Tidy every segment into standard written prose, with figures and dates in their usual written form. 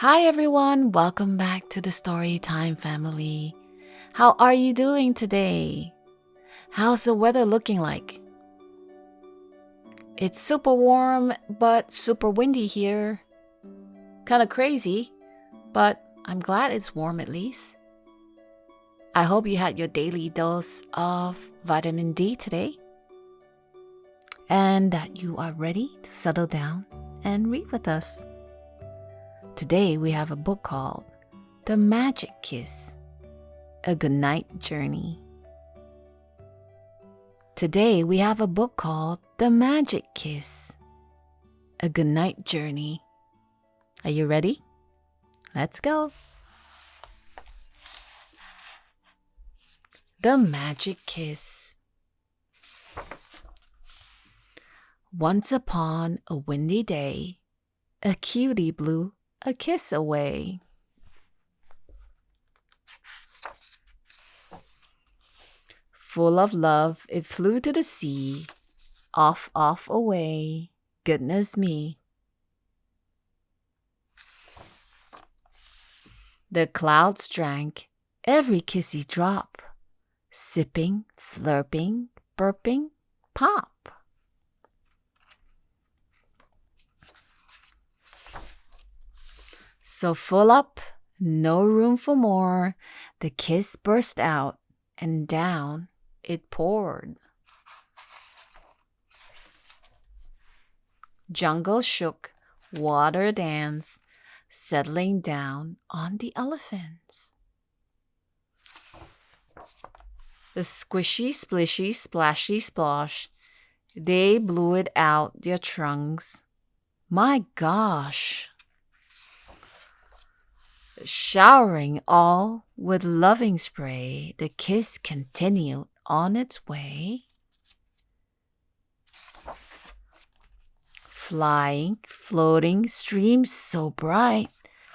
Hi everyone, welcome back to the Story Time family. How are you doing today? How's the weather looking like? It's super warm but super windy here. Kind of crazy, but I'm glad it's warm at least. I hope you had your daily dose of vitamin D today and that you are ready to settle down and read with us. Today we have a book called The Magic Kiss, A Goodnight Journey. Today we have a book called The Magic Kiss, A Goodnight Journey. Are you ready? Let's go. The Magic Kiss. Once upon a windy day, a cutie blew a kiss away. Full of love, it flew to the sea. Off, off, away. Goodness me. The clouds drank every kissy drop, sipping, slurping, burping, pop. So full up, no room for more, the kiss burst out and down it poured. Jungle shook, water danced, settling down on the elephants. The squishy, splishy, splashy, splosh, they blew it out their trunks. My gosh! Showering all with loving spray, the kiss continued on its way. Flying, floating, streams so bright,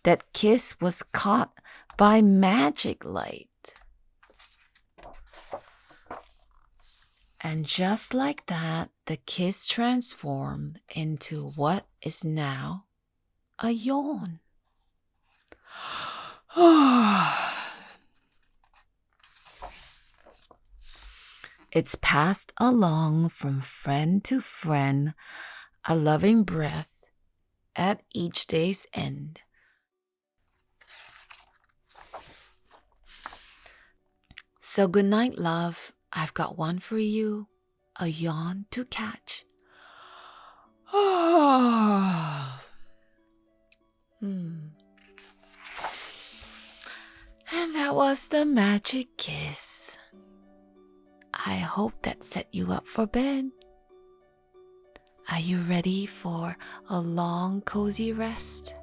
that kiss was caught by magic light. And just like that, the kiss transformed into what is now a yawn. It's passed along from friend to friend, a loving breath at each day's end. So good night, love. I've got one for you, a yawn to catch. And that was the magic kiss. I hope that set you up for bed. Are you ready for a long, cozy rest?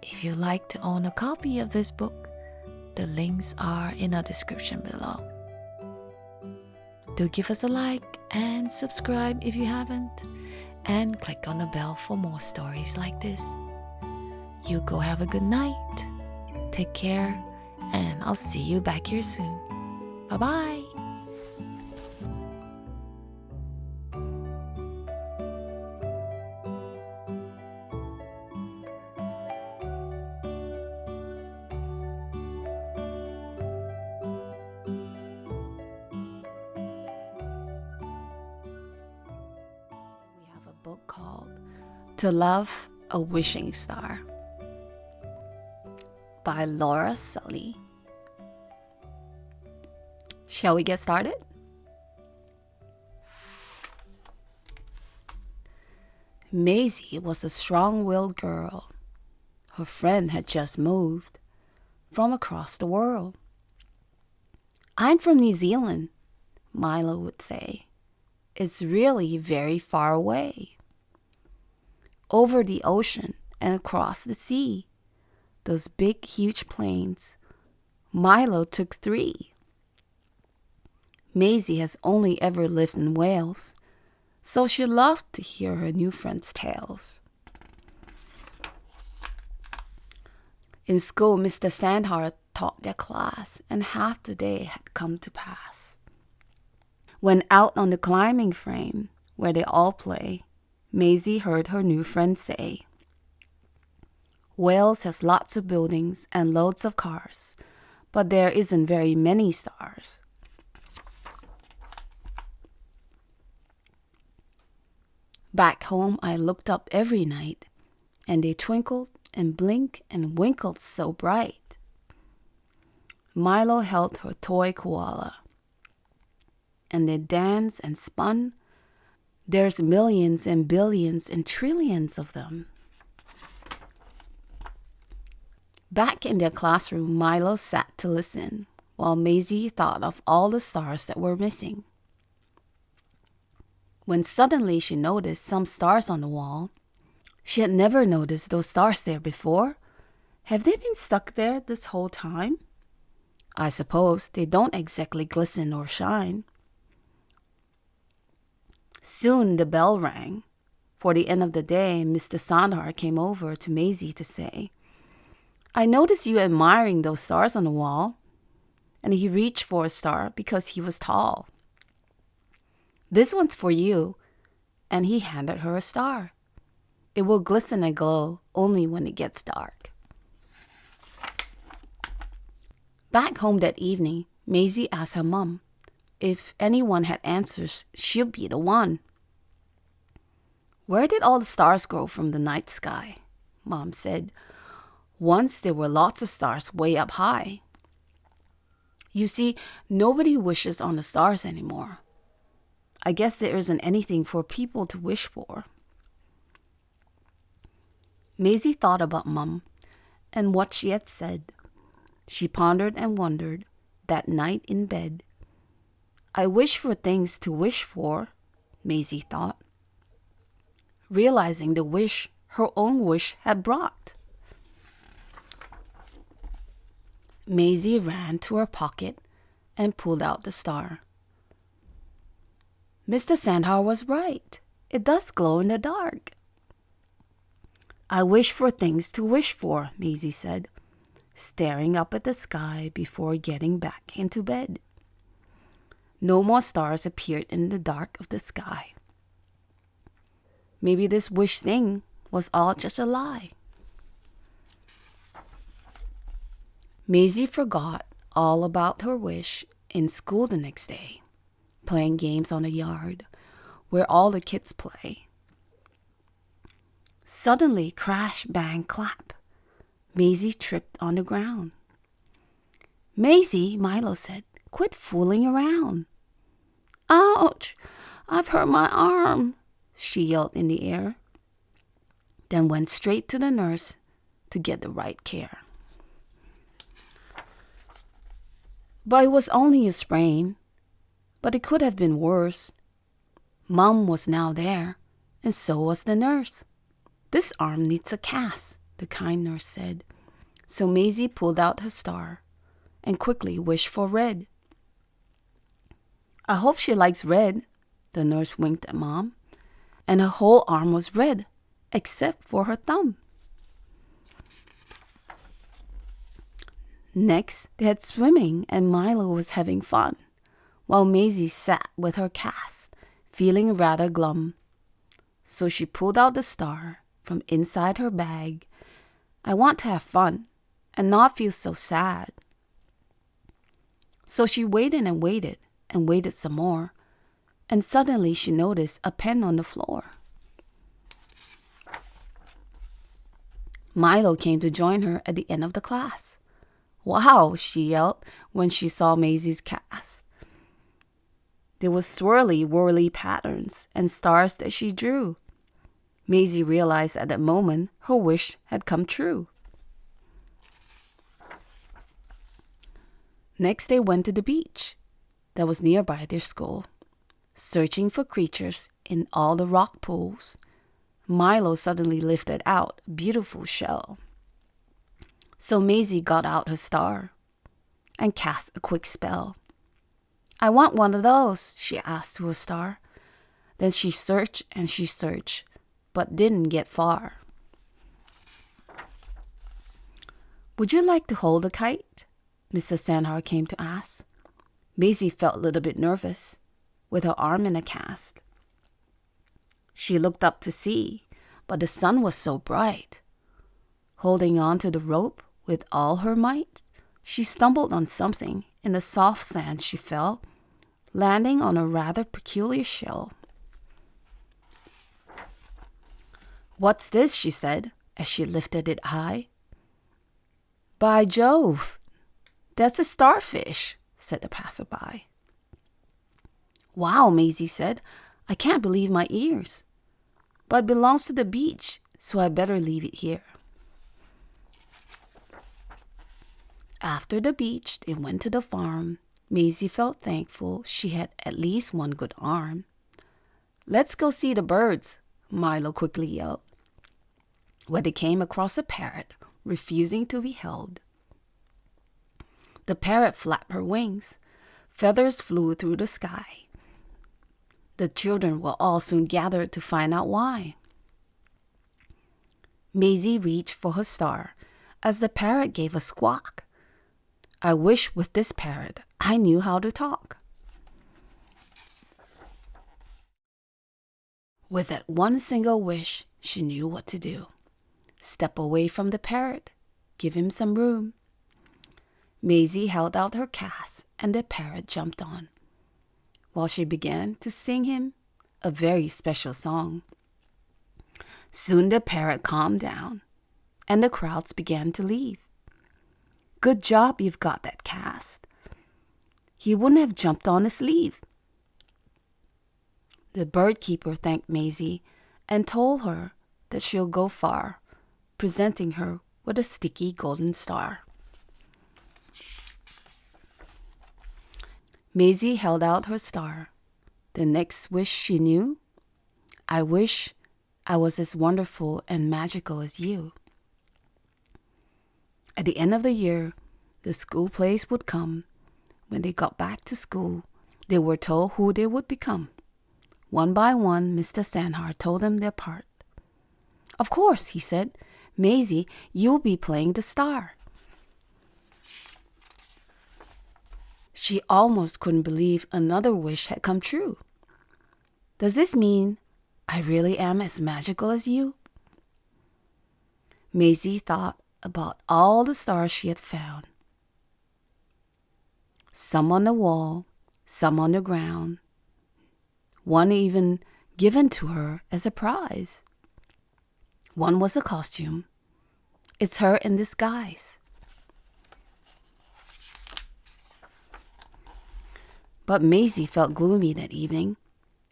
If you'd like to own a copy of this book, the links are in our description below. Do give us a like and subscribe if you haven't, and click on the bell for more stories like this. You go have a good night. Take care, and I'll see you back here soon. Bye-bye. We have a book called To Love a Wishing Star by Sully. Shall we get started? Maisie was a strong-willed girl. Her friend had just moved from across the world. I'm from New Zealand, Milo would say. It's really very far away. Over the ocean and across the sea. Those big, huge planes. Milo took 3. Maisie has only ever lived in Wales, so she loved to hear her new friends' tales. In school, Mr. Sandhart taught their class, and half the day had come to pass. When out on the climbing frame, where they all play, Maisie heard her new friend say, Wales has lots of buildings and loads of cars, but there isn't very many stars. Back home, I looked up every night, and they twinkled and blinked and winkled so bright. Milo held her toy koala, and they danced and spun. There's millions and billions and trillions of them. Back in their classroom, Milo sat to listen, while Maisie thought of all the stars that were missing. When suddenly she noticed some stars on the wall. She had never noticed those stars there before. Have they been stuck there this whole time? I suppose they don't exactly glisten or shine. Soon the bell rang. For the end of the day, Mr. Sandhar came over to Maisie to say, I noticed you admiring those stars on the wall. And he reached for a star because he was tall. This one's for you. And he handed her a star. It will glisten and glow only when it gets dark. Back home that evening, Maisie asked her mom, if anyone had answers, she'd be the one. Where did all the stars grow from the night sky? Mom said, once there were lots of stars way up high. You see, nobody wishes on the stars anymore. I guess there isn't anything for people to wish for. Maisie thought about Mom and what she had said. She pondered and wondered that night in bed. I wish for things to wish for, Maisie thought, realizing the wish her own wish had brought. Maisie ran to her pocket and pulled out the star. Mr. Sandhar was right. It does glow in the dark. I wish for things to wish for, Maisie said, staring up at the sky before getting back into bed. No more stars appeared in the dark of the sky. Maybe this wish thing was all just a lie. Maisie forgot all about her wish in school the next day, playing games on the yard where all the kids play. Suddenly, crash, bang, clap. Maisie tripped on the ground. Maisie, Milo said, quit fooling around. Ouch! I've hurt my arm, she yelled in the air, then went straight to the nurse to get the right care. But it was only a sprain, but it could have been worse. Mom was now there, and so was the nurse. This arm needs a cast, the kind nurse said. So Maisie pulled out her star and quickly wished for red. I hope she likes red, the nurse winked at Mom, and her whole arm was red, except for her thumb. Next, they had swimming, and Milo was having fun, while Maisie sat with her cast, feeling rather glum. So she pulled out the star from inside her bag. I want to have fun and not feel so sad. So she waited and waited and waited some more, and suddenly she noticed a pen on the floor. Milo came to join her at the end of the class. Wow, she yelled when she saw Maisie's cast. There were swirly, whirly patterns and stars that she drew. Maisie realized at that moment her wish had come true. Next, they went to the beach that was nearby their school, searching for creatures in all the rock pools. Milo suddenly lifted out a beautiful shell. So Maisie got out her star and cast a quick spell. I want one of those, she asked to her star. Then she searched and she searched, but didn't get far. Would you like to hold a kite? Mr. Sandhar came to ask. Maisie felt a little bit nervous, with her arm in a cast. She looked up to see, but the sun was so bright. Holding on to the rope with all her might, she stumbled on something. In the soft sand she fell, landing on a rather peculiar shell. "What's this?" she said, as she lifted it high. "By Jove, that's a starfish," said the passerby. "Wow," Maisie said, "I can't believe my ears. But it belongs to the beach, so I better leave it here." After the beach, they went to the farm. Maisie felt thankful she had at least one good arm. "Let's go see the birds," Milo quickly yelled, where they came across a parrot refusing to be held. The parrot flapped her wings. Feathers flew through the sky. The children were all soon gathered to find out why. Maisie reached for her star as the parrot gave a squawk. "I wish with this parrot I knew how to talk." With that one single wish, she knew what to do. Step away from the parrot. Give him some room. Maisie held out her cast, and the parrot jumped on, while she began to sing him a very special song. Soon the parrot calmed down, and the crowds began to leave. "Good job you've got that cast. He wouldn't have jumped on a sleeve." The bird keeper thanked Maisie and told her that she'll go far, presenting her with a sticky golden star. Maisie held out her star. The next wish she knew, "I wish I was as wonderful and magical as you." At the end of the year, the school plays would come. When they got back to school, they were told who they would become. One by one, Mr. Sandhar told them their part. "Of course," he said, "Maisie, you'll be playing the star." She almost couldn't believe another wish had come true. "Does this mean I really am as magical as you?" Maisie thought about all the stars she had found. Some on the wall, some on the ground. One even given to her as a prize. One was a costume. It's her in disguise. But Maisie felt gloomy that evening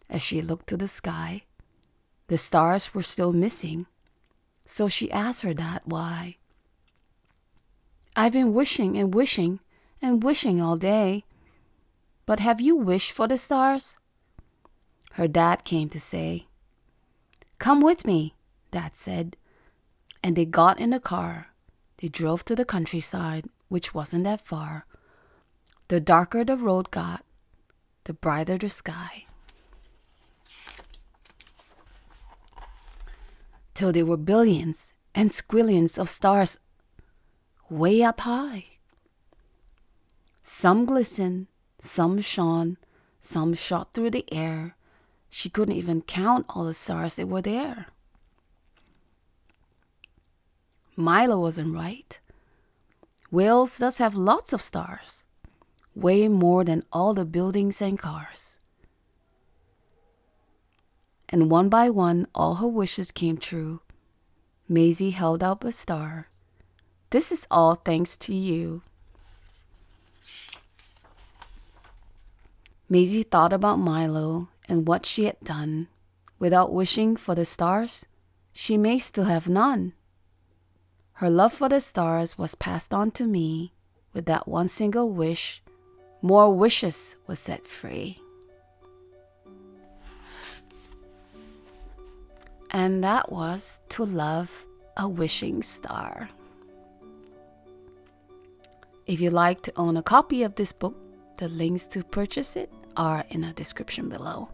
as she looked to the sky. The stars were still missing, so she asked her dad why. "I've been wishing and wishing and wishing all day. But have you wished for the stars?" Her dad came to say. "Come with me," Dad said, and they got in the car. They drove to the countryside, which wasn't that far. The darker the road got, the brighter the sky. Till there were billions and squillions of stars way up high. Some glistened, some shone, some shot through the air. She couldn't even count all the stars that were there. Milo wasn't right. Wales does have lots of stars, way more than all the buildings and cars. And one by one, all her wishes came true. Maisie held up a star. "This is all thanks to you." Maisie thought about Milo and what she had done. Without wishing for the stars, she may still have none. Her love for the stars was passed on to me. With that one single wish, more wishes were set free. And that was To Love a Wishing Star. If you'd like to own a copy of this book, the links to purchase it are in the description below.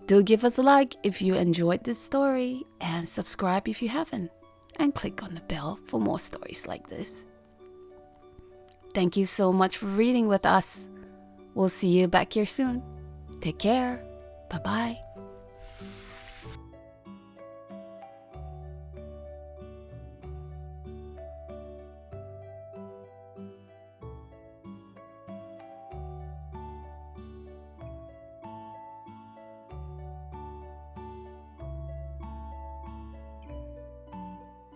Do give us a like if you enjoyed this story, and subscribe if you haven't, and click on the bell for more stories like this. Thank you so much for reading with us. We'll see you back here soon. Take care. Bye-bye.